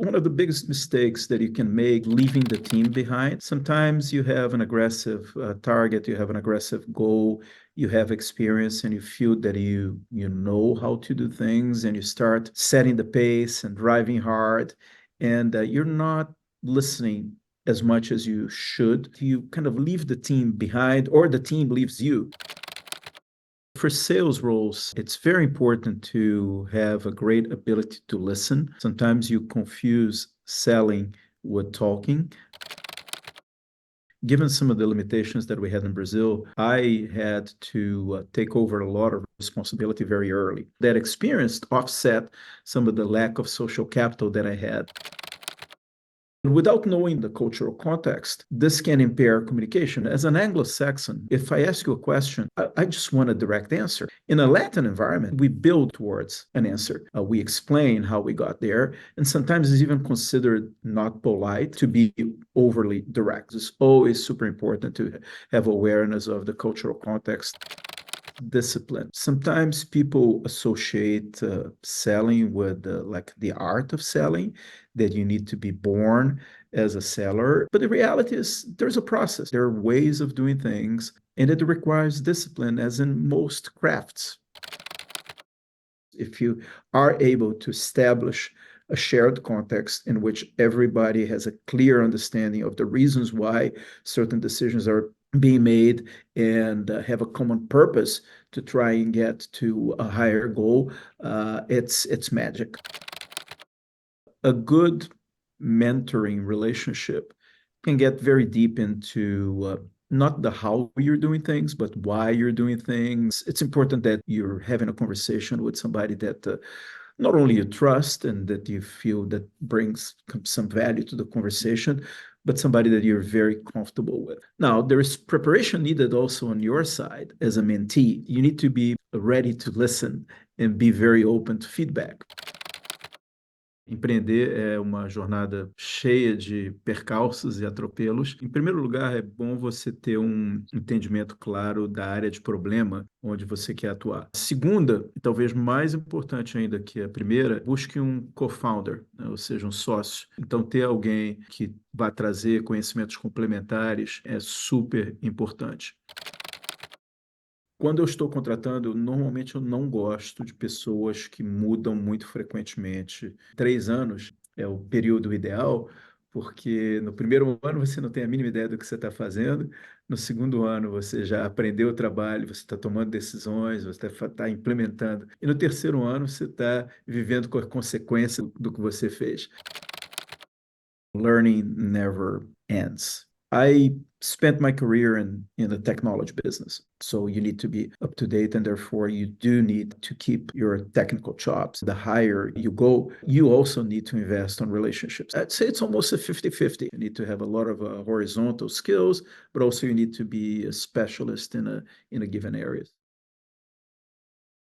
one of the biggest mistakes that you can make leaving the team behind. Sometimes you have an aggressive target, you have an aggressive goal, you have experience, and you feel that you know how to do things, and you start setting the pace and driving hard, and you're not listening as much as you should. You kind of leave the team behind, or the team leaves you. For sales roles, it's very important to have a great ability to listen. Sometimes you confuse selling with talking. Given some of the limitations that we had in Brazil, I had to take over a lot of responsibility very early. That experience offset some of the lack of social capital that I had. Without knowing the cultural context, this can impair communication. As an Anglo-Saxon, if I ask you a question, I just want a direct answer. In a Latin environment, we build towards an answer. We explain how we got there, and sometimes it's even considered not polite to be overly direct. It's always super important to have awareness of the cultural context. Discipline. Sometimes people associate selling with like the art of selling, that you need to be born as a seller. But the reality is there's a process. There are ways of doing things, and it requires discipline, as in most crafts. If you are able to establish a shared context in which everybody has a clear understanding of the reasons why certain decisions are being made, and have a common purpose to try and get to a higher goal, it's magic. A good mentoring relationship can get very deep into not the how you're doing things, but why you're doing things. It's important that you're having a conversation with somebody that not only you trust and that you feel that brings some value to the conversation, but somebody that you're very comfortable with. Now, there is preparation needed also on your side as a mentee. You need to be ready to listen and be very open to feedback. Empreender é uma jornada cheia de percalços e atropelos. Em primeiro lugar, é bom você ter um entendimento claro da área de problema onde você quer atuar. Segunda, e talvez mais importante ainda que a primeira, busque um co-founder, né? Ou seja, um sócio. Então, ter alguém que vai trazer conhecimentos complementares é super importante. Quando eu estou contratando, normalmente eu não gosto de pessoas que mudam muito frequentemente. 3 anos é o período ideal, porque no primeiro ano você não tem a mínima ideia do que você está fazendo, no segundo ano você já aprendeu o trabalho, você está tomando decisões, você está implementando, e no terceiro ano você está vivendo com a consequência do que você fez. Learning never ends. I spent my career in the technology business. So you need to be up to date, and therefore you do need to keep your technical chops. The higher you go, you also need to invest on relationships. I'd say it's almost a 50-50. You need to have a lot of horizontal skills, but also you need to be a specialist in a given area.